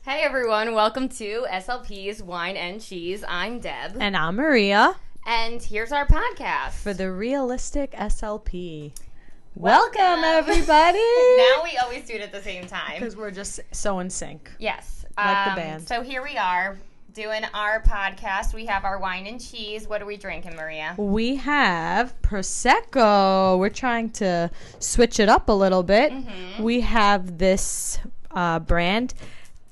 Hey everyone, welcome to SLP's Wine and Cheese. I'm Deb. And I'm Maria. And here's our podcast. For the realistic SLP. Welcome everybody! Now we always do it at the same time. Because we're just so in sync. Yes. Like the band. So here we are doing our podcast. We have our wine and cheese. What are we drinking, Maria? We have Prosecco. We're trying to switch it up a little bit. Mm-hmm. We have this brand.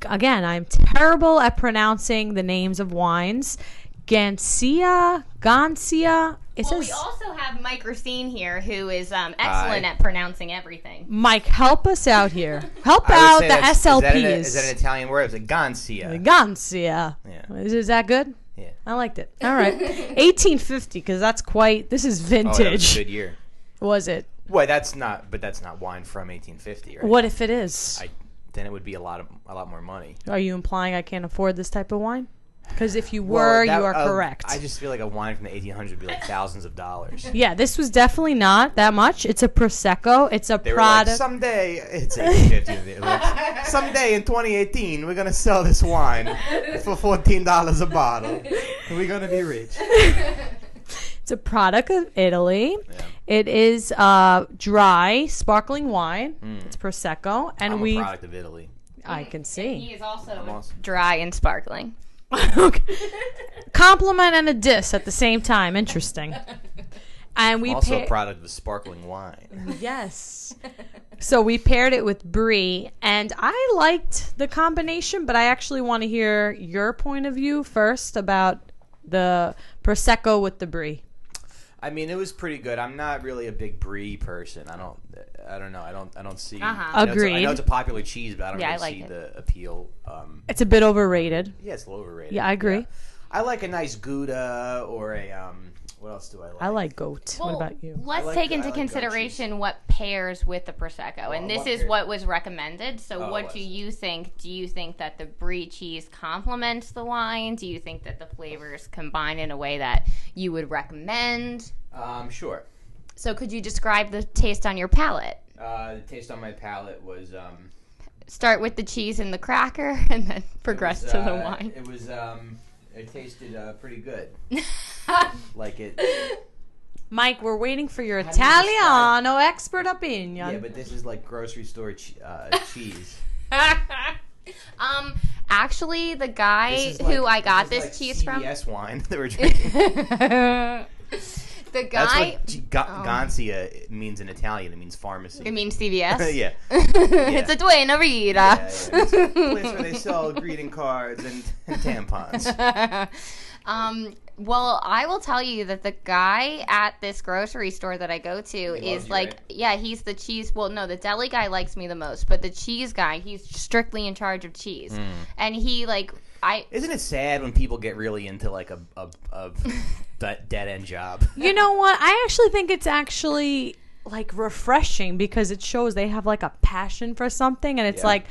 Again, I'm terrible at pronouncing the names of wines. Gancia. We also have Mike Recine here, who is excellent at pronouncing everything. Mike, help us out here. Help out the SLPs. Is that an Italian word? It's a Gancia. Gancia. Yeah. Is that good? Yeah. I liked it. All right. 1850, because this is vintage. Oh, that was a good year. Was it? Well, that's not wine from 1850, right? What if it is? Then it would be a lot more money. Are you implying I can't afford this type of wine? Because if you were, you are correct. I just feel like a wine from the 1800s would be like thousands of dollars. Yeah, this was definitely not that much. It's a Prosecco. It's a product. Like, someday, it's 1850. Someday in 2018, we're going to sell this wine for $14 a bottle. We're going to be rich. It's a product of Italy. Yeah. It is dry, sparkling wine. It's Prosecco. And I'm a product of Italy. I can see. And he is also dry and sparkling. Compliment and a diss at the same time. Interesting. And we also a product of sparkling wine. Yes. So we paired it with Brie, and I liked the combination, but I actually want to hear your point of view first about the Prosecco with the Brie. I mean, it was pretty good. I'm not really a big Brie person. I don't know. I don't see. Agreed. I know it's a popular cheese, but I don't really see the appeal. It's a bit overrated. Yeah, it's a little overrated. Yeah, I agree. Yeah. I like a nice Gouda or a what else do I like? I like goat. Well, what about you? Let's take into consideration what pairs with the Prosecco. And this is what was recommended. So what do you think? Do you think that the Brie cheese complements the wine? Do you think that the flavors combine in a way that you would recommend? Sure. So could you describe the taste on your palate? The taste on my palate was... Start with the cheese and the cracker and then progress to the wine. It tasted pretty good. Like it... Mike, we're waiting for your Italiano expert opinion. Yeah, but this is like grocery store cheese. Actually, the guy who I got this cheese from... CVS wine that we're drinking. The guy... That's what Gancia means in Italian. It means pharmacy. It means CVS? Yeah. It's a Duena Vita. Yeah, it's a place where they sell greeting cards and tampons. Well, I will tell you that the guy at this grocery store that I go to is like, right? Yeah, he's the cheese. Well, no, the deli guy likes me the most, but the cheese guy, he's strictly in charge of cheese. And he Isn't it sad when people get really into like a dead end job? You know what? I actually think it's like refreshing because it shows they have like a passion for something, and it's like,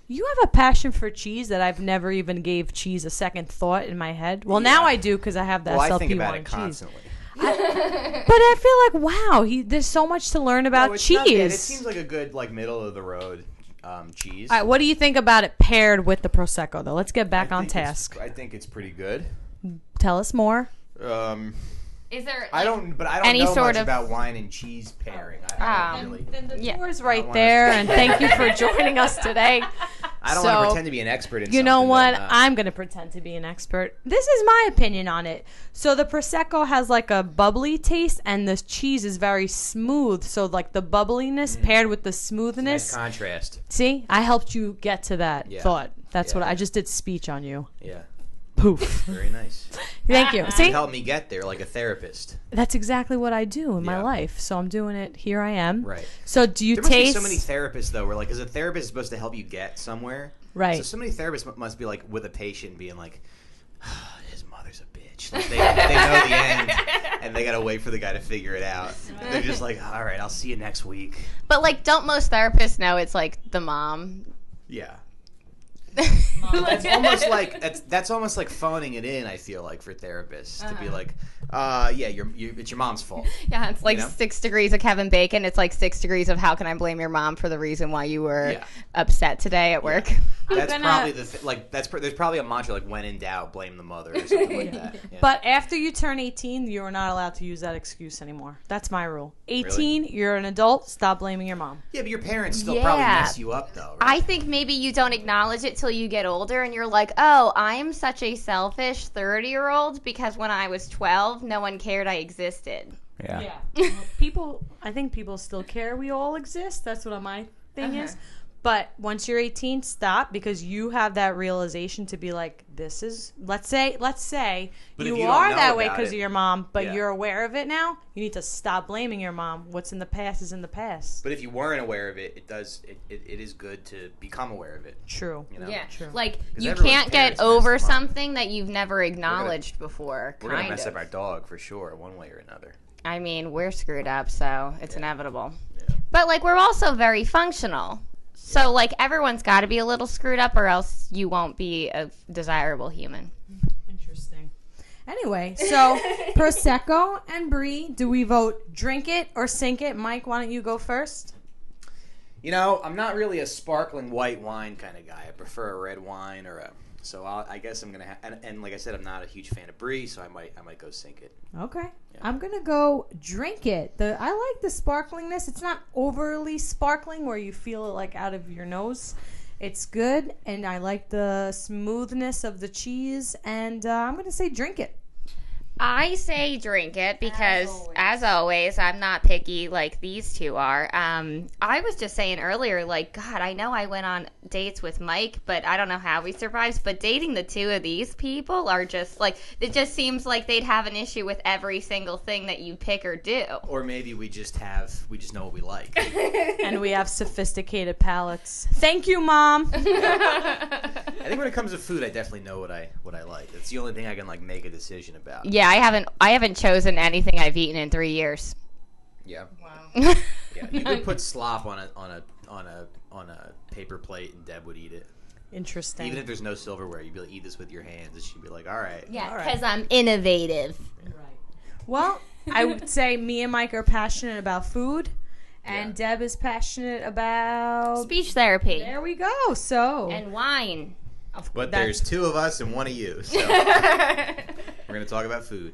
you have a passion for cheese that I've never even gave cheese a second thought in my head. Well, now I do because I have the SLP I think about wine it constantly. But I feel like, wow, there's so much to learn about cheese. It seems like a good like middle of the road cheese. All right, what do you think about it paired with the Prosecco, though? Let's get back on task. I think it's pretty good. Tell us more. Is there? I don't know much about wine and cheese pairing. Then the tour's right there, and thank you for joining us today. I don't want to pretend to be an expert in something. You know what? I'm going to pretend to be an expert. This is my opinion on it. So the Prosecco has like a bubbly taste, and the cheese is very smooth. So like the bubbliness paired with the smoothness. Nice contrast. See? I helped you get to that thought. That's what I just did speech on you. Yeah. Poof. Very nice. Thank you. See? You helped me get there like a therapist. That's exactly what I do in my life. So I'm doing it. Here I am. Right. So do you there taste... There must be so many therapists, though, where like, is a therapist supposed to help you get somewhere? Right. So many therapists must be like with a patient being like, his mother's a bitch. Like, they know the end, and they got to wait for the guy to figure it out. They're just like, all right, I'll see you next week. But like, don't most therapists know it's like the mom? Yeah. That's almost like phoning it in. I feel like for therapists to be like, it's your mom's fault. Yeah, it's like 6 degrees of Kevin Bacon. It's like 6 degrees of how can I blame your mom for the reason why you were upset today at work. That's probably there's probably a mantra like when in doubt, blame the mother or something like that. Yeah. But after you turn 18, you are not allowed to use that excuse anymore. That's my rule. 18, really? You're an adult. Stop blaming your mom. Yeah, but your parents still probably mess you up though. Right? I think maybe you don't acknowledge it till you get older, and you're like, oh, I am such a selfish 30-year-old because when I was 12, no one cared I existed. Yeah. I think people still care we all exist. That's what my thing is. But once you're 18, stop, because you have that realization to be like, this is, let's say you are that way because of your mom, but you're aware of it now. You need to stop blaming your mom. What's in the past is in the past. But if you weren't aware of it, it is good to become aware of it. True. You know? Yeah. True. Like, you can't get over something that you've never acknowledged before. We're going to mess up our dog for sure, one way or another. I mean, we're screwed up, so it's inevitable. Yeah. But, like, we're also very functional. So, like, everyone's got to be a little screwed up or else you won't be a desirable human. Interesting. Anyway, so Prosecco and Brie, do we vote drink it or sink it? Mike, why don't you go first? You know, I'm not really a sparkling white wine kind of guy. I prefer a red wine or a... So I guess I'm going to... And like I said, I'm not a huge fan of Brie, so I might go sink it. Okay. Yeah. I'm going to go drink it. I like the sparklingness. It's not overly sparkling where you feel it like out of your nose. It's good, and I like the smoothness of the cheese, and I'm going to say drink it. I say drink it because, as always, I'm not picky like these two are. I was just saying earlier, like, God, I know I went on dates with Mike, but I don't know how we survived. But dating the two of these people are just, like, it just seems like they'd have an issue with every single thing that you pick or do. Or maybe we just know what we like. And we have sophisticated palates. Thank you, Mom. I think when it comes to food, I definitely know what I like. It's the only thing I can, like, make a decision about. Yeah, I haven't chosen anything I've eaten in 3 years. Yeah. Wow. Yeah, you could put slop on a paper plate and Deb would eat it. Interesting. Even if there's no silverware, you'd be like, eat this with your hands, and she'd be like, all right. Yeah, because I'm innovative. Right. Well, I would say me and Mike are passionate about food, and Deb is passionate about speech therapy. There we go. So and wine. But there's two of us and one of you, so we're going to talk about food.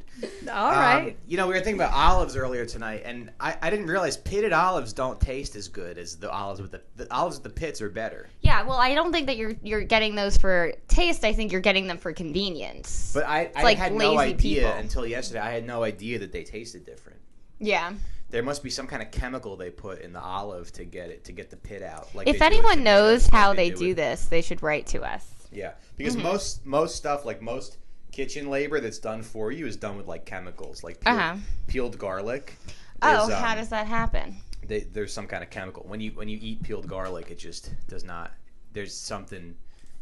All right. You know, we were thinking about olives earlier tonight, and I didn't realize pitted olives don't taste as good as the olives with the olives with the pits are better. Yeah, well, I don't think that you're getting those for taste. I think you're getting them for convenience. But I had no idea until yesterday. I had no idea that they tasted different. Yeah. There must be some kind of chemical they put in the olive to get the pit out. Like if anyone knows how they do this, they should write to us. Yeah, because most stuff, like most kitchen labor that's done for you is done with like chemicals, like peeled garlic. How does that happen? There's some kind of chemical. When you eat peeled garlic, it just does not. There's something.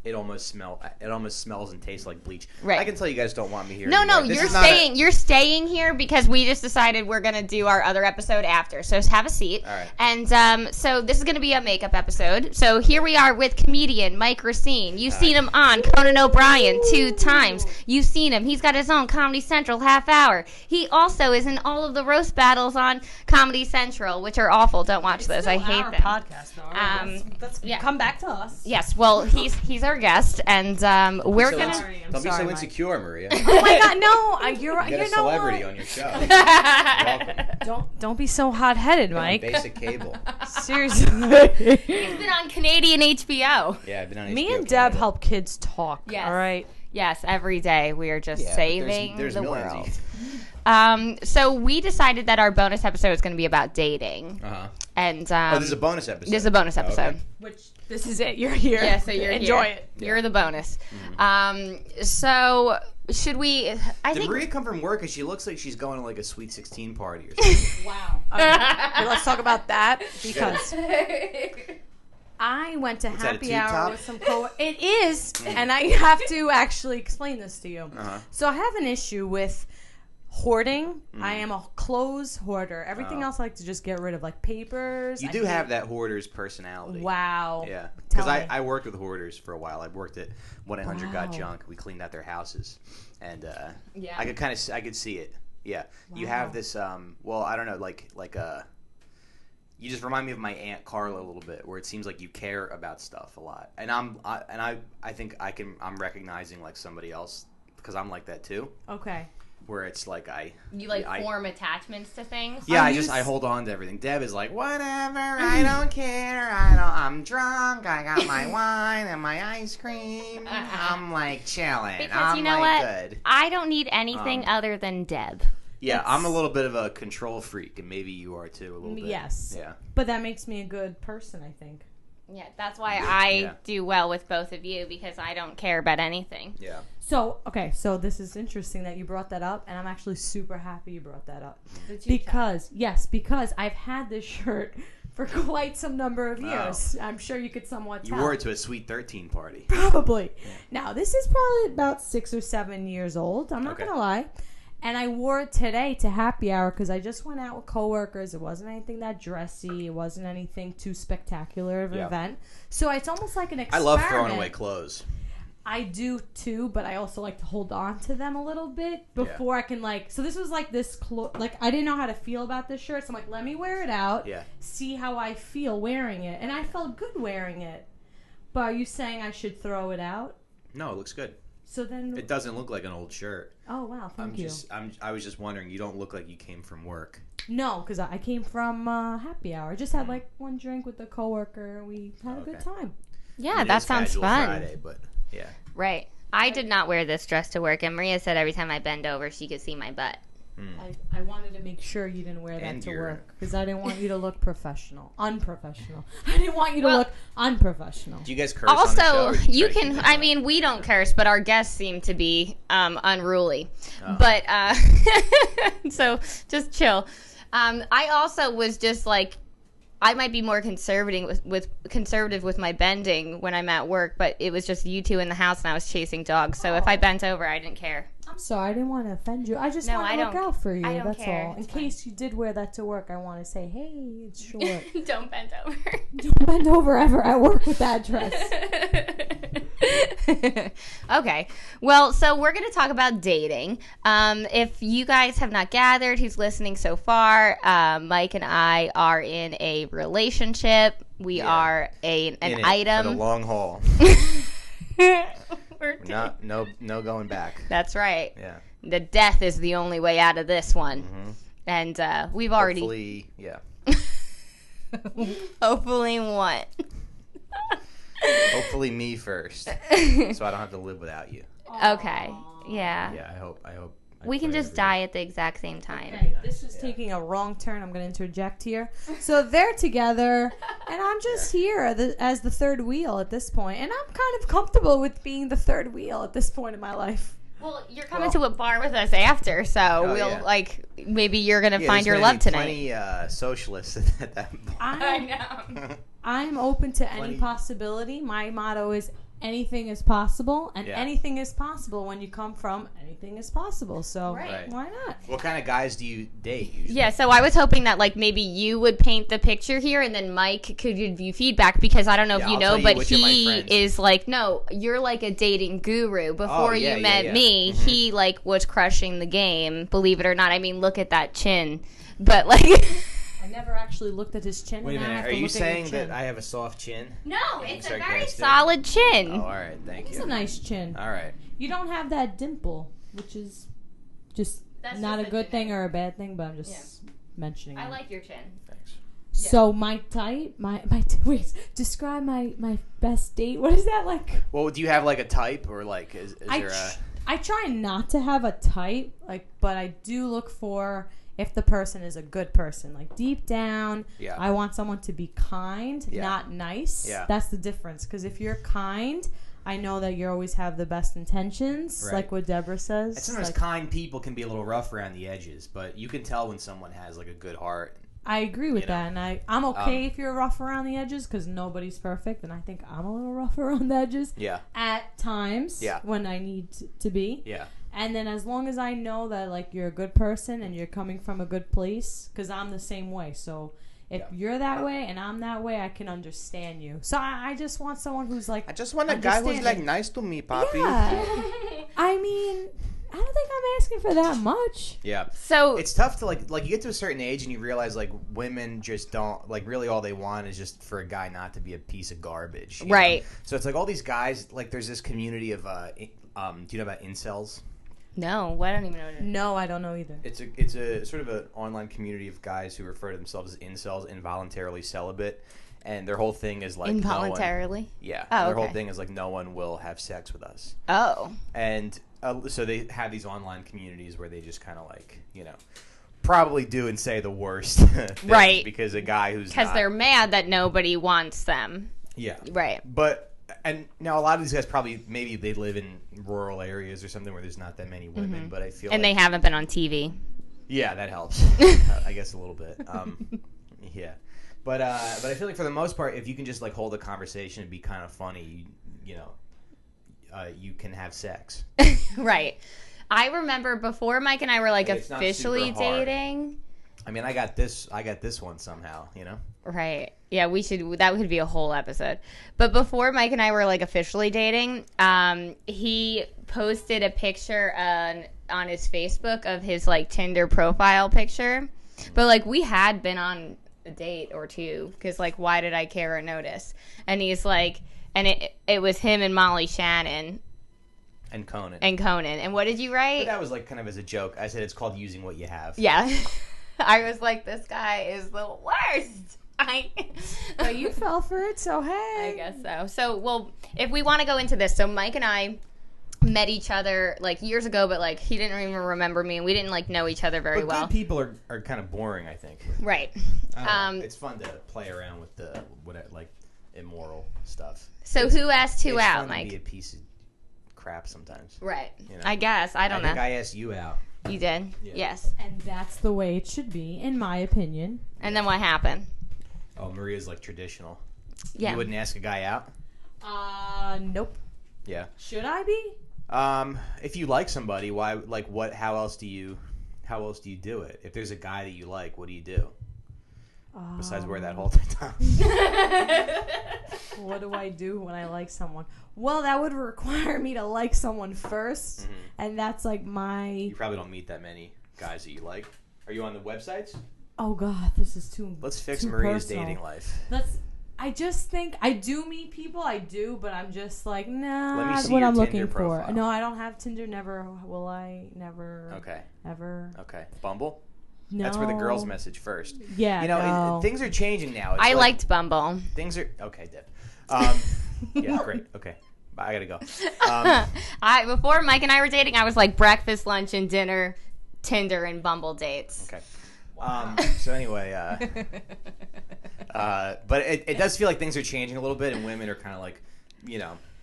It almost smells and tastes like bleach. Right. I can tell you guys don't want me here. No, you're staying here because we just decided we're gonna do our other episode after. So have a seat. All right. And so this is gonna be a makeup episode. So here we are with comedian Mike Recine. You've seen him on Conan O'Brien 2 times. You've seen him. He's got his own Comedy Central half hour. He also is in all of the roast battles on Comedy Central, which are awful. Don't watch those. I hate them. Podcast, though. Let's come back to us. Yes. Well, he's our guest, and we're gonna. Don't be so insecure, Maria. Oh my God, no! You're a celebrity on your show. Welcome. Don't be so hot-headed, Mike. Basic cable. Seriously. He's been on Canadian HBO. Yeah, I've been on HBO. Me and Deb help kids talk. Yes. All right. Yes, every day we are just saving there's the world. So we decided that our bonus episode is going to be about dating. And this is a bonus episode. This is a bonus episode. Okay. Which this is it. You're here. Yeah, so you're enjoy here. it. You're the bonus. So should we? Did Maria come from work? Because she looks like she's going to like a Sweet 16 party or something. Wow. Okay, let's talk about that because I went to happy hour with some It is, and I have to actually explain this to you. So I have an issue with hoarding. I am a clothes hoarder. Everything else I like to just get rid of, like papers. You do have that hoarder's personality. Wow. Yeah. Because I worked with hoarders for a while. I worked at 1-800 Got Junk. We cleaned out their houses. And I could see it. Yeah. Wow. You have this, well, I don't know, like you just remind me of my Aunt Carla a little bit, where it seems like you care about stuff a lot. And I think I'm recognizing like somebody else because I'm like that too. Okay. Where it's like you form attachments to things. Yeah, I hold on to everything. Deb is like, whatever, I don't care. I'm drunk. I got my wine and my ice cream. I'm like chilling. Because you know what? Good. I don't need anything other than Deb. Yeah, I'm a little bit of a control freak, and maybe you are too a little bit. Yes. Yeah. But that makes me a good person, I think. Yeah, that's why I do well with both of you, because I don't care about anything. Yeah. So this is interesting that you brought that up, and I'm actually super happy you brought that up. Because I've had this shirt for quite some number of years. I'm sure you could somewhat tell. You wore it to a Sweet 13 party. Probably. Yeah. Now, this is probably about 6 or 7 years old. I'm not going to lie. And I wore it today to happy hour because I just went out with coworkers. It wasn't anything that dressy. It wasn't anything too spectacular of an event. So it's almost like an experiment. I love throwing away clothes. I do too, but I also like to hold on to them a little bit before I can so this was like this I didn't know how to feel about this shirt, so I'm like, let me wear it out, see how I feel wearing it, and I felt good wearing it. But are you saying I should throw it out? No, it looks good. So then it doesn't look like an old shirt. Oh wow, thank you. I was just wondering. You don't look like you came from work. No, because I came from happy hour. I just had like one drink with a coworker, and we had a good time. Yeah, that sounds fun. Friday, but yeah. Right. I did not wear this dress to work, and Maria said every time I bend over, she could see my butt. I wanted to make sure you didn't wear that to work because I didn't want you to look unprofessional. I didn't want you to look unprofessional. Do you guys curse also, on the show, you can. I mean, we don't curse, but our guests seem to be unruly. But so just chill. I also was just like, I might be more conservative with my bending when I'm at work, but it was just you two in the house and I was chasing dogs. So if I bent over, I didn't care. I'm sorry, I didn't want to offend you. I just want to look out for you. That's all. In case you did wear that to work, I want to say, hey, it's short. Don't bend over. Don't bend over ever at work with that dress. Okay. Well, so we're going to talk about dating. If you guys have not gathered, who's listening so far, Mike and I are in a relationship. We are an item. For the long haul. No going back. That's right. Yeah. The death is the only way out of this one. Mm-hmm. And we've already... Hopefully, yeah. Hopefully what? Hopefully me first. So I don't have to live without you. Okay. Yeah. Yeah, I hope. We can just die at the exact same time. Okay, this is taking a wrong turn. I'm going to interject here. So they're together, and I'm just here as the third wheel at this point. And I'm kind of comfortable with being the third wheel at this point in my life. Well, you're coming to a bar with us after, so maybe you're going to find your love tonight. Plenty socialists at that bar. I know. I'm open to any possibility. My motto is anything is possible, and anything is possible when you come from anything is possible. So why not? What kind of guys do you date usually? Yeah, so I was hoping that maybe you would paint the picture here, and then Mike could give you feedback, because I don't know if you know, but he is no, you're like a dating guru. Before you met me, he was crushing the game. Believe it or not. I mean, look at that chin, but I never actually looked at his chin. Wait a minute. Are you saying that I have a soft chin? No, it's a very solid chin. Oh, all right. Thank you. It's a nice chin. All right. You don't have that dimple, which is just not a good thing or a bad thing, but I'm just mentioning it. I like your chin. Thanks. So my type, wait, describe my best date. What is that like? Well, do you have a type, or is there a... I try not to have a type, but I do look for... if the person is a good person, deep down, I want someone to be kind, not nice. Yeah. That's the difference. Because if you're kind, I know that you always have the best intentions, like what Deborah says. And sometimes kind people can be a little rough around the edges, but you can tell when someone has a good heart. I agree with that, and I'm okay if you're rough around the edges, because nobody's perfect, and I think I'm a little rough around the edges. Yeah. At times. Yeah. When I need to be. Yeah. And then as long as I know that, like, you're a good person and you're coming from a good place, because I'm the same way. So if you're that way and I'm that way, I can understand you. So I just want someone who's, like, I just want a guy who's, like, nice to me, Poppy. Yeah. I mean, I don't think I'm asking for that much. Yeah. So it's tough to, like you get to a certain age and you realize, like, women just don't, like, really all they want is just for a guy not to be a piece of garbage. Right. Know? So it's like all these guys, like, there's this community of, do you know about incels? No, I don't even know what it is. No, I don't know either. It's a sort of an online community of guys who refer to themselves as incels, involuntarily celibate, and their whole thing is like involuntarily. Their whole thing is like no one will have sex with us. Oh. And so they have these online communities where they just kind of like probably do and say the worst, things right? Because a guy who's they're mad that nobody wants them. Yeah. Right. And now a lot of these guys probably maybe they live in rural areas or something where there's not that many women, but I feel they haven't been on TV. Yeah, that helps. I guess a little bit. Yeah, but I feel like for the most part, if you can just like hold a conversation and be kind of funny, you can have sex. Right. I remember before Mike and I were like officially dating. I mean, I got this one somehow, Right. Yeah, that would be a whole episode. But before Mike and I were like officially dating, he posted a picture on his Facebook of his like Tinder profile picture. But like we had been on a date or two because like why did I care or notice? And he's like, and it was him and Molly Shannon. And Conan. And what did you write? But that was like kind of as a joke. I said it's called using what you have. Yeah. I was like, this guy is the worst. But you fell for it, so hey. I guess so. So, well, if we want to go into this, so Mike and I met each other like years ago, but like he didn't even remember me, and we didn't like know each other very well. Good people are kind of boring, I think. Right. It's fun to play around with the like immoral stuff. So who asked who out, Mike? It's fun to be a piece of crap sometimes. Right. I guess. I don't know. I think I asked you out. You did? Yeah. Yes. And that's the way it should be, in my opinion. And then what happened? Oh, Maria's like traditional. Yeah. You wouldn't ask a guy out? Nope. Yeah. Should I be? If you like somebody, why? Like, what? How else do you do it? If there's a guy that you like, what do you do? Besides wear that halter top. What do I do when I like someone? Well, that would require me to like someone first, and that's like my... You probably don't meet that many guys that you like. Are you on the websites? Oh, God, this is too Let's fix too Maria's personal. dating life. I just think I do meet people, but I'm just like, nah, Let me that's see what your I'm Tinder looking profile. for. No, I don't have Tinder. Never will I. Never. Okay. Ever. Okay. Bumble? No. That's where the girls message first. Yeah, no. Things are changing now. It's I liked Bumble. Things are... Okay, Deb. Yeah, great. Okay. I gotta go. Before Mike and I were dating, I was like breakfast, lunch, and dinner, Tinder, and Bumble dates. Okay. So anyway, but it does feel like things are changing a little bit, and women are kind of like,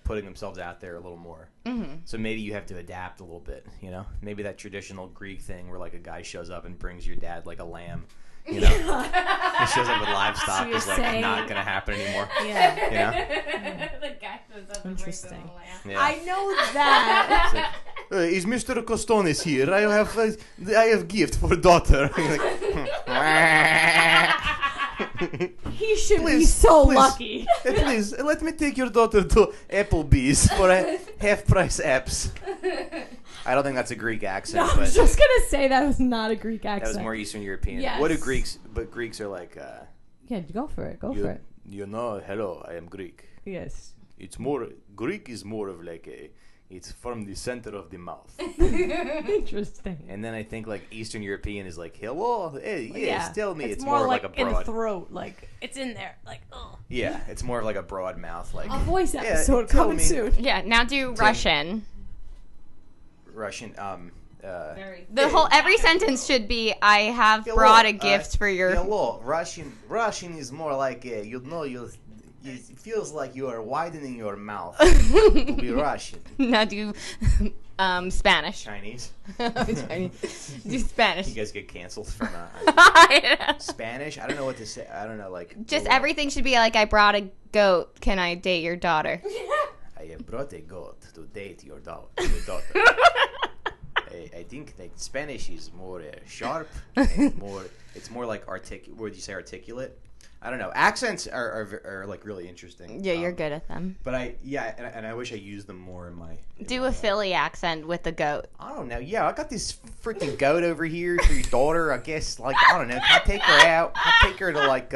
putting themselves out there a little more. Mm-hmm. So maybe you have to adapt a little bit, Maybe that traditional Greek thing where like a guy shows up and brings your dad like a lamb, He shows up with livestock is like not going to happen anymore. Yeah. The guy shows up Interesting. and brings him a lamb. Yeah. I know that. Is Mr. Costones here? I have gift for daughter. He should be so lucky. Please, let me take your daughter to Applebee's for a half-price apps. I don't think that's a Greek accent. No, I was just going to say that was not a Greek accent. That was more Eastern European. Yes. What do Greeks... But Greeks are like... yeah, go for it. Go for it. Hello, I am Greek. Yes. It's more... Greek is more of like a... It's from the center of the mouth. Interesting. And then I think like Eastern European is like, hello, hey, yes, tell me. It's more like a broad. in the throat, like it's in there, like ugh. Yeah, it's more of like a broad mouth, like a voice episode coming soon. Yeah, now do Russian. Russian. Every sentence should be, I have brought a gift for your. Hello, Russian. Russian is more like it feels like you are widening your mouth to be Russian. Now do Spanish. Chinese. Chinese. Do Spanish. You guys get canceled from Spanish? I don't know what to say. I don't know, like... Just everything should be like, I brought a goat. Can I date your daughter? I have brought a goat to date your daughter. I think that Spanish is more sharp and more. It's more like articulate. Would you say articulate? I don't know. Accents are like really interesting. Yeah, you're good at them. But I wish I used them more in my. Do a Philly accent with the goat. I don't know. Yeah, I got this freaking goat over here for your daughter. I guess like I don't know. Can I take her out? Can I take her to like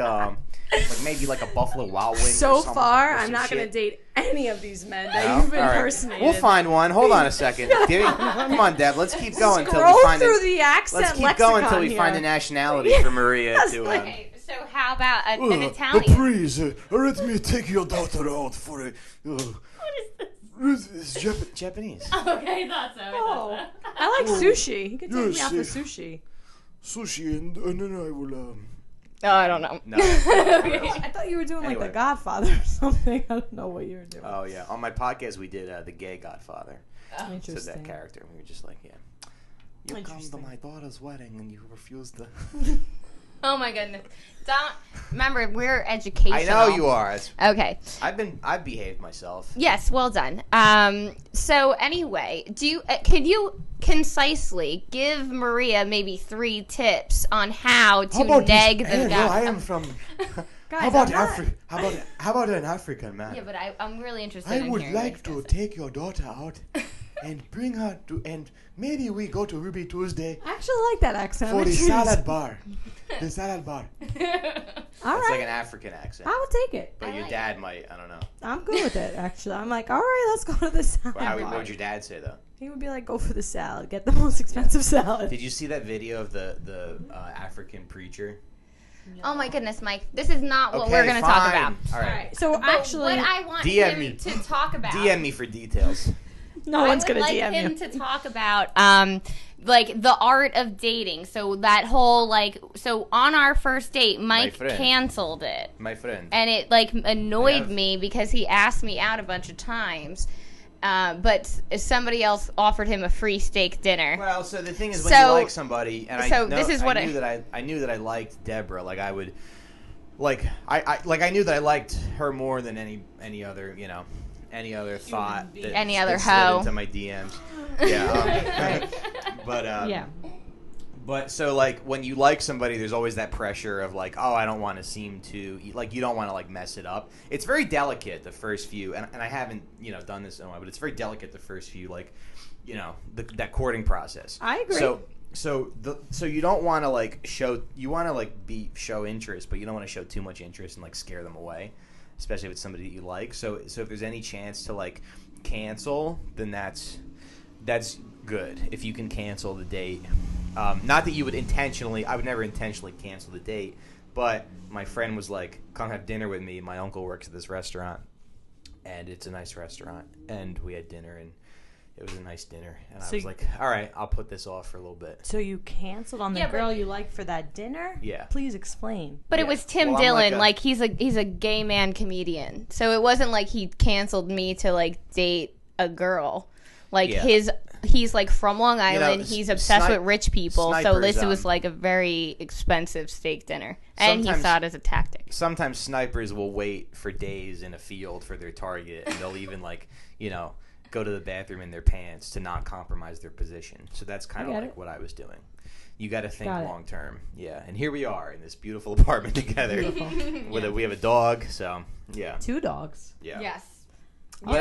maybe like a Buffalo Wild Wings. So or some, far, or some I'm not going to date any of these men that you've impersonated. We'll find one. Hold on a second. Come on, Deb. Let's keep going until we find the accent. Let's keep going until we find the nationality for Maria to. Okay, so how about an Italian? Please, let me take your daughter out for a. What is this? It's Japanese. Okay, that's so. I like sushi. You can take me out for sushi. Sushi, and then I will. Oh, I don't know. No. I thought you were doing like The Godfather or something. I don't know what you were doing. Oh yeah, on my podcast we did the gay Godfather. Interesting. So that character, we were just like, you come to my daughter's wedding and you refuse to. Oh my goodness! Remember, we're educational. I know you are. Okay. I've behaved myself. Yes, well done. So anyway, can you concisely give Maria maybe 3 tips on how to neg the guy? No, I am from. How about Africa? How about an African man? Yeah, but I'm really interested. I would like to take your daughter out and bring her to, and maybe we go to Ruby Tuesday. I actually like that accent. For the salad bar. The salad bar. All It's right. like an African accent. I will take it. But your dad might, I don't know. I'm good with it, actually. I'm like, all right, let's go to the salad bar. What would your dad say, though? He would be like, go for the salad. Get the most expensive salad. Did you see that video of the African preacher? Oh my goodness, Mike! This is not what Okay, we're going to talk about. All right. So But actually, what I want DM him me. to talk about. DM me for details. no one's going to I would DM like him you. to talk about like the art of dating. So that whole so on our first date, Mike canceled it. My friend. And it like annoyed me because he asked me out a bunch of times. But somebody else offered him a free steak dinner. Well, so the thing is, when you like somebody, and I knew that I liked Deborah. Like I would, I knew that I liked her more than any other, any other thought, any other slid hoe into my DMs. Yeah, but yeah. But so like when you like somebody, there's always that pressure of like, oh, I don't want to seem to like, you don't want to like mess it up. It's very delicate the first few, and I haven't done this in a while, but it's very delicate the first few, like that courting process. I agree. So you don't want to like show, you want to like show interest, but you don't want to show too much interest and like scare them away, especially if it's somebody that you like. So if there's any chance to like cancel, then that's good if you can cancel the date. Not that you would I would never intentionally cancel the date, but my friend was like, come have dinner with me. My uncle works at this restaurant, and it's a nice restaurant, and we had dinner, and it was a nice dinner, and I was like, all right, I'll put this off for a little bit. So you canceled on the girl you liked for that dinner? Yeah. Please explain. But it was Tim Dillon, like he's a gay man comedian, so it wasn't like he canceled me to like date a girl. Like he's like from Long Island. He's obsessed with rich people. So this was like a very expensive steak dinner, and he saw it as a tactic. Sometimes snipers will wait for days in a field for their target, and they'll even like go to the bathroom in their pants to not compromise their position. So that's kind of like what I was doing. You got to think long term, and here we are in this beautiful apartment together. We have a dog, so 2 dogs. Yeah. Yes. But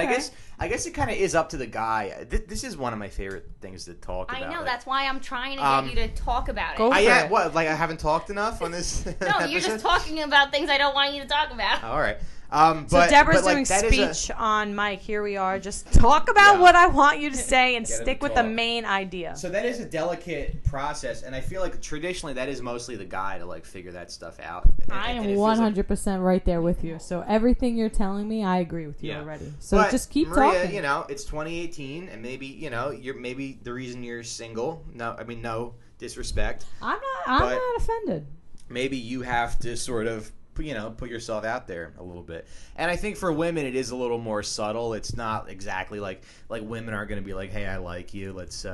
I guess it kind of is up to the guy. This is one of my favorite things to talk about. I know, that's why I'm trying to get you to talk about it. I haven't talked enough on this? No, you're just talking about things I don't want you to talk about. All right. So Deborah's doing speech on Mike. Here we are. Just talk about what I want you to say and stick with the main idea. So that is a delicate process, and I feel like traditionally that is mostly the guy to like figure that stuff out. I am 100% right there with you. So everything you're telling me, I agree with you already. So just keep Maria, talking. It's 2018, and maybe you're maybe the reason you're single. No disrespect. I'm not offended. Maybe you have to sort of put yourself out there a little bit. And I think for women it is a little more subtle. It's not exactly like women aren't going to be like, hey, I like you, let's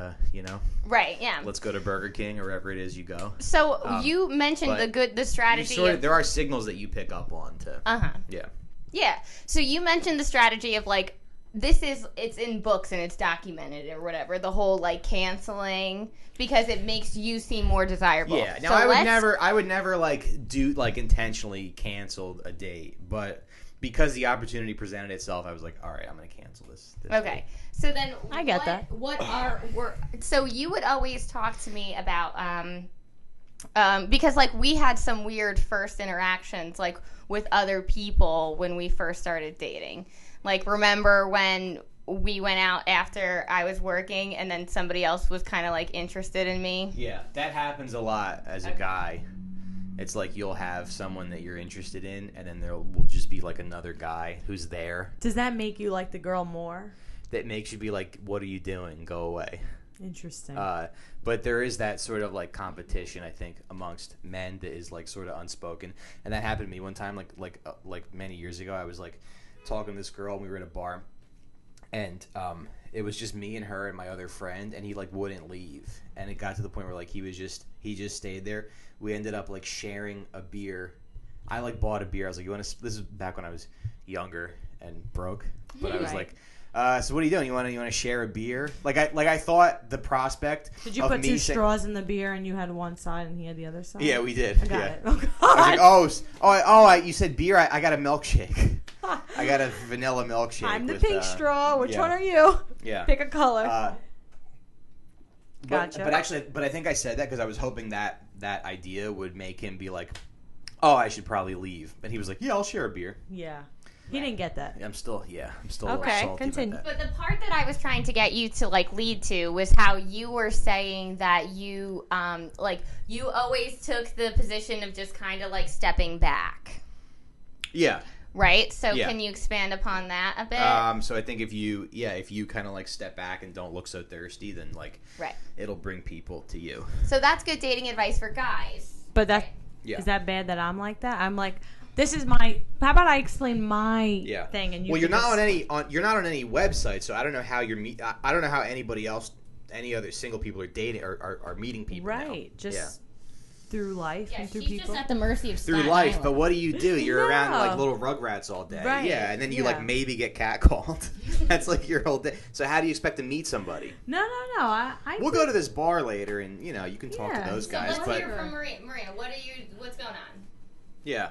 right, yeah, let's go to Burger King or wherever it is you go. So you mentioned the strategy there are signals that you pick up on to yeah, so you mentioned the strategy of like it's in books and it's documented or whatever, the whole like canceling, because it makes you seem more desirable. Yeah. Now so I would never like do like intentionally cancel a date, but because the opportunity presented itself, I was like, all right, I'm going to cancel this okay. date. So then I get that. So you would always talk to me about because like we had some weird first interactions like with other people when we first started dating. Like, remember when we went out after I was working and then somebody else was kind of like interested in me? Yeah, that happens a lot as a guy. It's like you'll have someone that you're interested in, and then there will just be like another guy who's there. Does that make you like the girl more? That makes you be like, what are you doing? Go away. Interesting. But there is that sort of like competition, I think, amongst men that is like sort of unspoken. And that happened to me one time, like many years ago. I was like talking to this girl, and we were in a bar, and it was just me and her and my other friend, and he like wouldn't leave. And it got to the point where like he just stayed there. We ended up like sharing a beer. I like bought a beer. I was like, "You want to?" This is back when I was younger and broke, but I was like, "So what are you doing? You want to share a beer?" Like I thought the prospect. Did you put two straws in the beer and you had one side and he had the other side? Yeah, we did. I got it. Oh, God. I was like, you said beer. I got a milkshake. I got a vanilla milkshake. I'm the pink straw. Which one are you? Yeah. Pick a color. Gotcha. But I think I said that because I was hoping that idea would make him be like, oh, I should probably leave. And he was like, yeah, I'll share a beer. Yeah. He didn't get that. I'm still okay. A little salty Continue. about that. But the part that I was trying to get you to like lead to was how you were saying that you you always took the position of just kind of like stepping back. Yeah. Right? So can you expand upon that a bit? So I think if you kind of like step back and don't look so thirsty, then like it'll bring people to you. So that's good dating advice for guys. But is that bad that I'm like that? I'm like, this is my. How about I explain my thing and you? Well, you're not on any website, so I don't know how I don't know how anybody else, any other single people are dating or are meeting people. Right. Now. Just through life and through she's people. just at the mercy of through Staten life. Island. But what do? You're around like little rugrats all day. Right. Yeah, and then you like maybe get catcalled. That's like your whole day. So how do you expect to meet somebody? No. We'll go to this bar later, and you can talk to those guys. So let's hear from Maria. Maria, what's going on? Yeah.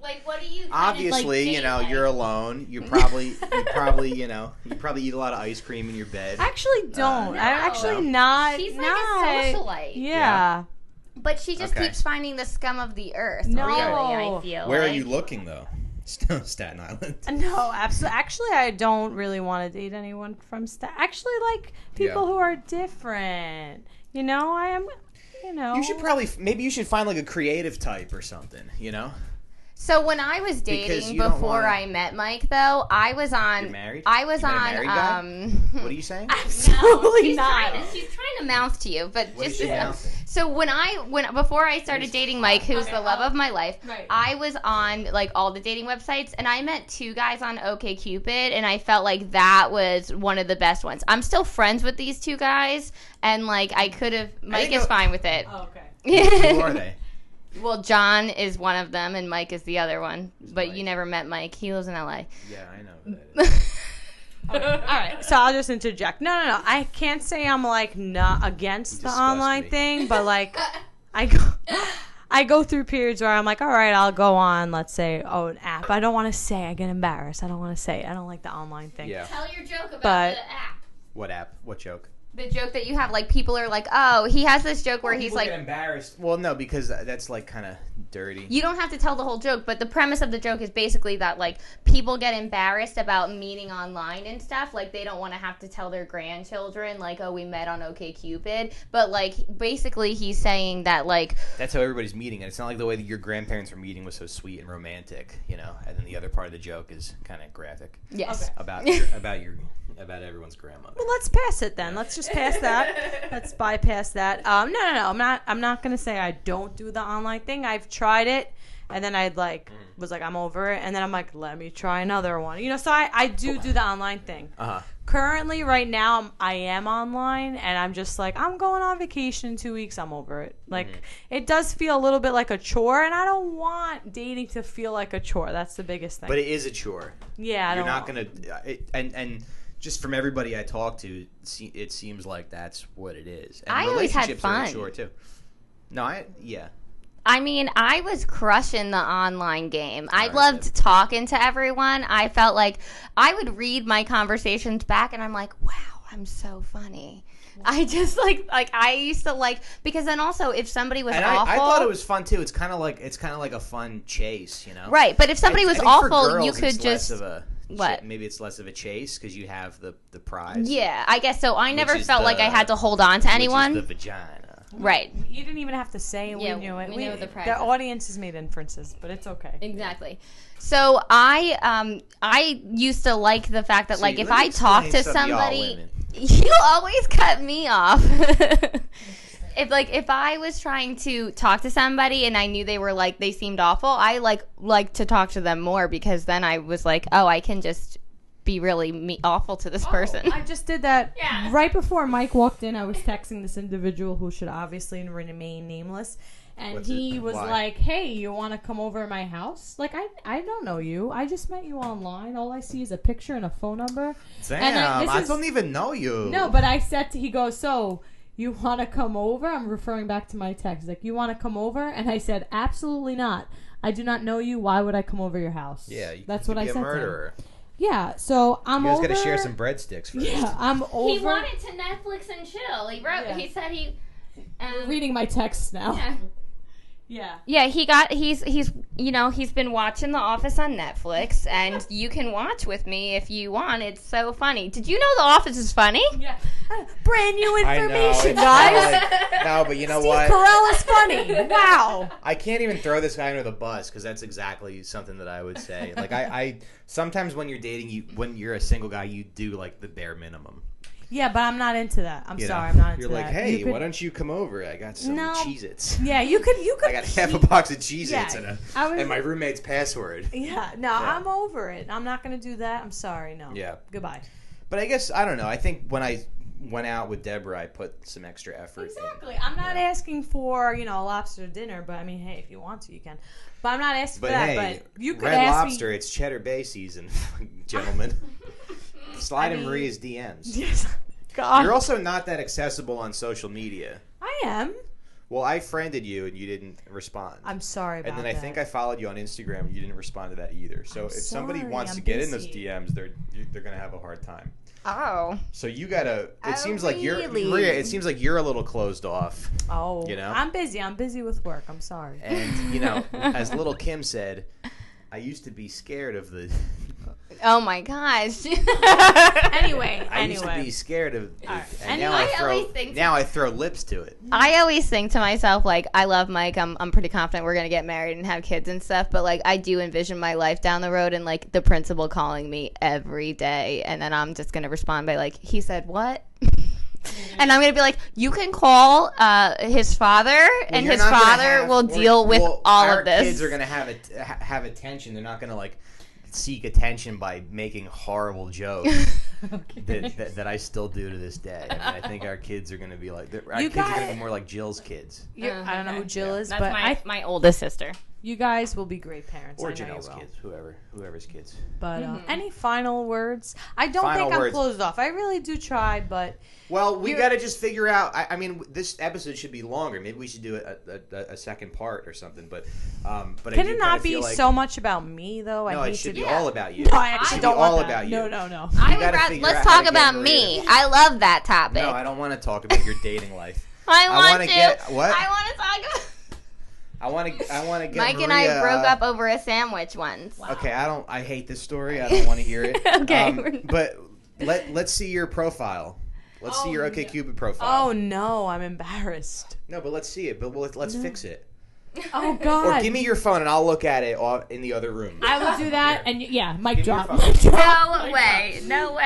Like, what do you? Obviously, you're alone. You probably eat a lot of ice cream in your bed. I actually don't. No. I'm actually not. She's like a socialite. Yeah. But she just keeps finding the scum of the earth. No. Really, I feel. Where are you looking though? Staten Island. No, absolutely. Actually, I don't really want to date anyone from Staten. Actually, like people who are different. I am. You should maybe you should find like a creative type or something. So when I was dating before I met Mike, though, I was on. You're married? I was you on. What are you saying? Absolutely not. She's trying to mouth to you, but what just. Is she mouthing? So before I started dating Mike, who's the love of my life, I was on like all the dating websites, and I met two guys on OkCupid, and I felt like that was one of the best ones. I'm still friends with these two guys, and like I could have. Mike is fine with it. Oh, okay. Who are they? Well, John is one of them, and Mike is the other one. But Mike? you never met Mike. He lives in LA. Yeah, I know who that is. All right, so I'll just interject. No. I can't say I'm like not against the online thing, but like I go through periods where I'm like, all right, I'll go on, let's say, an app. I don't want to say. I get embarrassed. I don't want to say it. I don't like the online thing. Yeah. Tell your joke about the app. What app? What joke? The joke that you have, like people are like, oh, he has this joke where he's like, get embarrassed. Well, no, because that's like kind of dirty. You don't have to tell the whole joke, but the premise of the joke is basically that like people get embarrassed about meeting online and stuff. Like they don't want to have to tell their grandchildren like, oh, we met on OkCupid. But like basically he's saying that like that's how everybody's meeting, and it's not like the way that your grandparents were meeting was so sweet and romantic, And then the other part of the joke is kind of graphic. Yes. Okay. About everyone's grandmother. Well, let's pass it then. Let's just pass that. Let's bypass that. No. I'm not gonna say I don't do the online thing. I've tried it, and then I was like, I'm over it, and then I'm like, let me try another one. So I do the online thing. currently right now I am online, and I'm just like, I'm going on vacation in 2 weeks. I'm over it. Like it does feel a little bit like a chore, and I don't want dating to feel like a chore. That's the biggest thing. But it is a chore. Yeah, you're not gonna. And just from everybody I talk to, it seems like that's what it is. And I always had fun. Are a chore too. No, I mean, I was crushing the online game. I loved talking to everyone. I felt like I would read my conversations back, and I'm like, wow, I'm so funny. I just I used to because then also if somebody was awful, I thought it was fun too. It's kind of like a fun chase, you know? Right, but if somebody was awful, you could just maybe it's less of a chase because you have the prize. Yeah, I guess so. I never felt like I had to hold on to anyone. Which is the vagina. Right. You didn't even have to say it. Yeah, we knew it. We know the prize. The audience has made inferences, but it's okay. Exactly. So I used to like the fact that if I talk to somebody, you always cut me off. If I was trying to talk to somebody and I knew they seemed awful, I like to talk to them more because then I was like, oh, I can just be really awful to this person. I just did that right before Mike walked in. I was texting this individual who should obviously remain nameless, and he was like, hey, you want to come over to my house? Like, I don't know you. I just met you online. All I see is a picture and a phone number. Damn, I don't even know you. No, but I said he goes, so you want to come over? I'm referring back to my text. Like, you want to come over? And I said, absolutely not. I do not know you. Why would I come over your house? Yeah, that's what I said. Be a murderer. Yeah, so I'm over. You guys got to share some breadsticks first. Yeah, I'm over. He wanted to Netflix and chill. He wrote. Yeah. He said he. Reading my texts now. Yeah. Yeah. He's been watching The Office on Netflix, and you can watch with me if you want. It's so funny. Did you know The Office is funny? Yeah. Brand new information, guys. No, but you know Steve what? Carell is funny. Wow. I can't even throw this guy under the bus because that's exactly something that I would say. Like I sometimes when you're dating, when you're a single guy, you do like the bare minimum. Yeah, but I'm not into that. I'm sorry, I'm not into that. You're like, hey, why don't you come over? I got some Cheez-Its. Yeah, you could. I got half a box of Cheez-Its and my roommate's password. Yeah, no, I'm over it. I'm not going to do that. I'm sorry, no. Yeah. Goodbye. But I guess, I don't know. I think when I went out with Deborah, I put some extra effort. Exactly. I'm not asking for, a lobster dinner, but I mean, hey, if you want to, you can. But I'm not asking for that. But you could Red ask Lobster, it's Cheddar Bay season, gentlemen. Slide in Marie's DMs. Yes. God. You're also not that accessible on social media. I am. Well, I friended you and you didn't respond. I'm sorry about that. And then I think I followed you on Instagram and you didn't respond to that either. So if somebody wants to get in those DMs, they're going to have a hard time. Oh. So you gotta. It seems like Maria. It seems like you're a little closed off. Oh. I'm busy. I'm busy with work. I'm sorry. And as little Kim said, I used to be scared of the. Oh my gosh. Anyway. I used to be scared of and anyway, now I throw lips to it. I always think to myself, I love Mike. I'm pretty confident we're gonna get married and have kids and stuff, but I do envision my life down the road and the principal calling me every day, and then I'm just gonna respond by he said what? And I'm going to be like, you can call his father, and his father will deal with all of this. Our kids are going to have attention. They're not going to seek attention by making horrible jokes that I still do to this day. I mean, I think our kids are going to be our kids are going to be more like Jill's kids. I don't know who Jill is, that's but my oldest sister. You guys will be great parents. Or Janelle's kids, whoever's kids. But any final words? I don't think I'm closed off. I really do try, but... Well, we got to just figure out... I mean, this episode should be longer. Maybe we should do a second part or something, but can it not be so much about me, though? No, it should be all about you. No, I actually don't want that. About you. No. Let's talk about me. I love that topic. No, I don't want to talk about your dating life. I want to. What? I want to talk about... I want to get Mike Maria, and I broke up over a sandwich once. Wow. Okay, I hate this story. I don't want to hear it. Okay. But let's see your profile. Let's see your OkCupid profile. Oh no, I'm embarrassed. No, but let's see it. But let's fix it. Oh God! Or give me your phone and I'll look at it in the other room. I will do that, and mic drop. No way.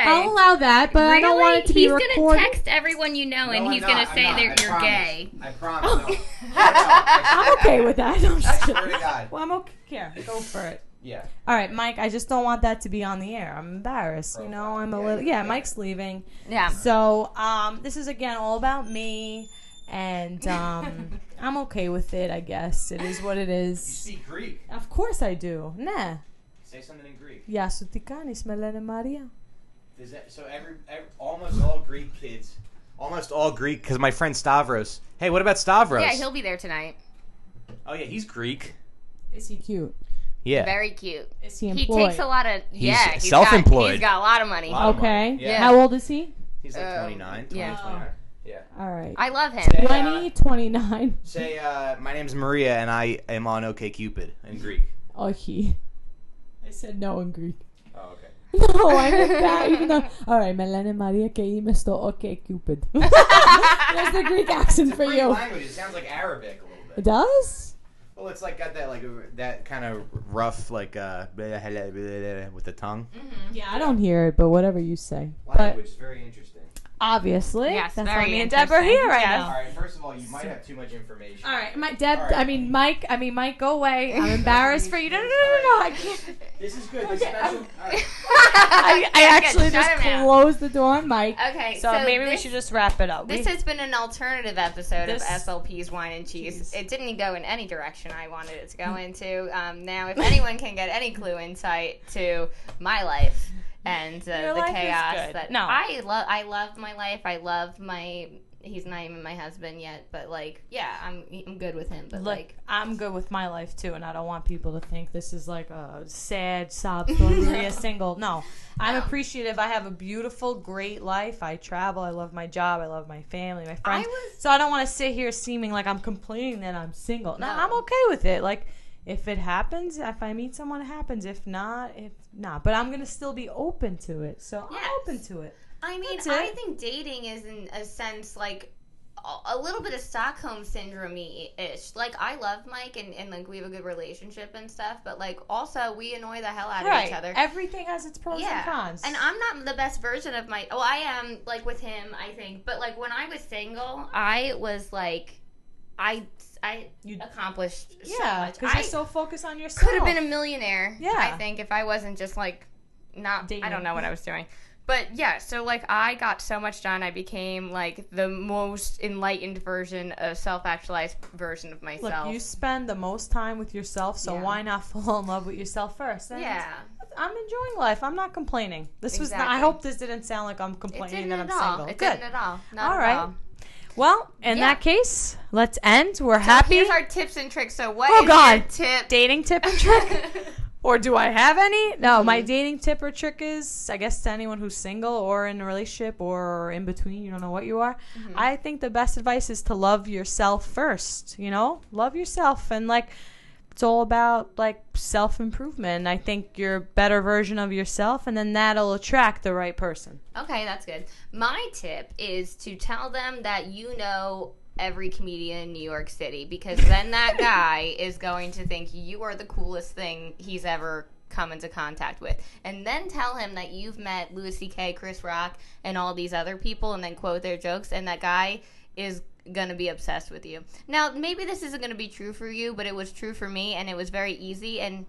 I'll allow that, but I don't want it to be recorded. He's gonna text everyone you know, and he's gonna say that you're gay. I promise. I'm okay with that. I'm just swear to God. Well, I'm okay. Here, go for it. Yeah. All right, Mike, I just don't want that to be on the air. I'm embarrassed. You know, I'm a little... Yeah, Mike's leaving. Yeah. So, this is, again, all about me. And I'm okay with it, I guess. It is what it is. You speak Greek. Of course I do. Nah. Say something in Greek. Γεια σου τι κάνεις, Μελένε Maria? So almost all Greek kids... Almost all Greek, because my friend Stavros... Hey, what about Stavros? Yeah, he'll be there tonight. Oh, yeah, he's Greek. Is he cute? Yeah. Very cute. Is he He employed? takes a lot of... He's Yeah, he's self-employed. He's got a lot of money. Okay. Yeah. How old is he? He's like 29. Yeah. 29. Yeah. All right. I love him. 29. Say, my name's Maria, and I am on OkCupid in Greek. Okay. I said no in Greek. Oh, okay. No, I meant that. Even though, all right, Melanie Maria que είμαι στο OkCupid. There's the Greek accent for you. Language. It sounds like Arabic a little bit. It does? Well, it's like got that that kind of rough with the tongue. Mm-hmm. Yeah, I don't hear it, but whatever you say. Language is very interesting. Obviously, Yes, that's very why me and Deb are interesting. here right Yes. now. All right. First of all, you might have too much information. All right, Mike, Mike, go away. I'm embarrassed for you. No, I can't. This is good. This special. All right. I actually Shut just him out. closed the door on Mike. Okay, So maybe we should just wrap it up. This has been an alternative episode of This- SLP's Wine and Cheese. It didn't go in any direction I wanted it to go into. Now, if anyone can get any clue insight to my life and Your the life is chaos good. that No. I love my life. I love my. He's not even my husband yet, but like, yeah, I'm good with him. But Look, like, I'm good with my life too, and I don't want people to think this is like a sad sob story. Maria single. No, I'm appreciative. I have a beautiful, great life. I travel. I love my job. I love my family, my friends. So I don't want to sit here seeming like I'm complaining that I'm single. No, I'm okay with it. Like, if it happens, if I meet someone, it happens. If not, But I'm gonna still be open to it. So Yes. I'm open to it. I mean, That's it. I think dating is in a sense like a little bit of Stockholm syndrome-ish. Like, I love Mike and like we have a good relationship and stuff, but like also we annoy the hell out of each other. Everything has its pros and cons. And I'm not the best version of my. I am like with him, I think. But like when I was single, I was like, I accomplished so much. because you're so focused on yourself. Could have been a millionaire. Yeah. I think if I wasn't just like not. Dating. I don't know what I was doing. But yeah, so like I got so much done. I became like the most enlightened version of self-actualized version of myself. Look, you spend the most time with yourself, so why not fall in love with yourself first? And yeah. I'm enjoying life. I'm not complaining. This was. Exactly. I hope this didn't sound like I'm It complaining didn't that at I'm all. single. It Good. didn't at all. Not All at right. all. Well, in Yeah. that case, let's end. We're So happy. here's our tips and tricks. So what Oh, is God. your tip? Dating tip and trick. Or do I have any? No, my dating tip or trick is, I guess, to anyone who's single or in a relationship or in between, you don't know what you are. I think the best advice is to love yourself first, Love yourself. And, like, it's all about, like, self-improvement. And I think you're a better version of yourself, and then that'll attract the right person. Okay, that's good. My tip is to tell them that you know every comedian in New York City, because then that guy is going to think you are the coolest thing he's ever come into contact with. And then tell him that you've met Louis C.K., Chris Rock, and all these other people, and then quote their jokes, and that guy is going to be obsessed with you. Now, maybe this isn't going to be true for you, but it was true for me, and it was very easy, and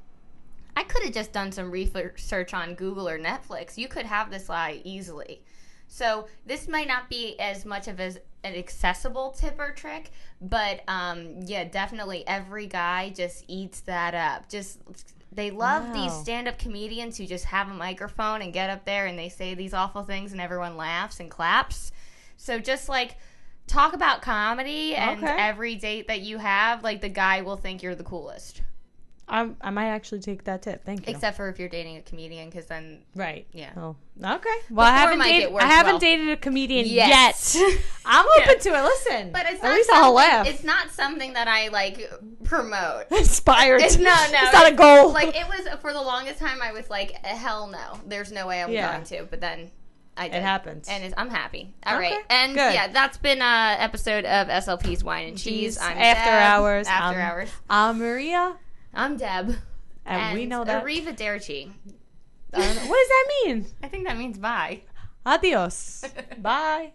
I could have just done some research on Google or Netflix. You could have this lie easily. So this might not be as much of an accessible tip or trick, but yeah, definitely every guy just eats that up. They love these stand-up comedians who just have a microphone and get up there and they say these awful things and everyone laughs and claps. So just like talk about comedy, and every date that you have, like the guy will think you're the coolest. I might actually take that tip. Thank you. Except for if you're dating a comedian, because then Yeah. Oh. Okay. Well, I haven't dated a comedian yet. I'm open to it. Listen. But it's at not least I'll laugh. It's not something that I like promote. Inspired. No. It's not a goal. Like it was for the longest time. I was like, hell no. There's no way I'm going to. But then I did. It happens. And I'm happy. All Okay, right. And good. yeah, that's been an episode of SLP's Wine and Cheese. I'm After Deb. Hours. After Hours. I'm Maria. I'm Deb. And we know that. Arrivederci. What does that mean? I think that means bye. Adios. Bye.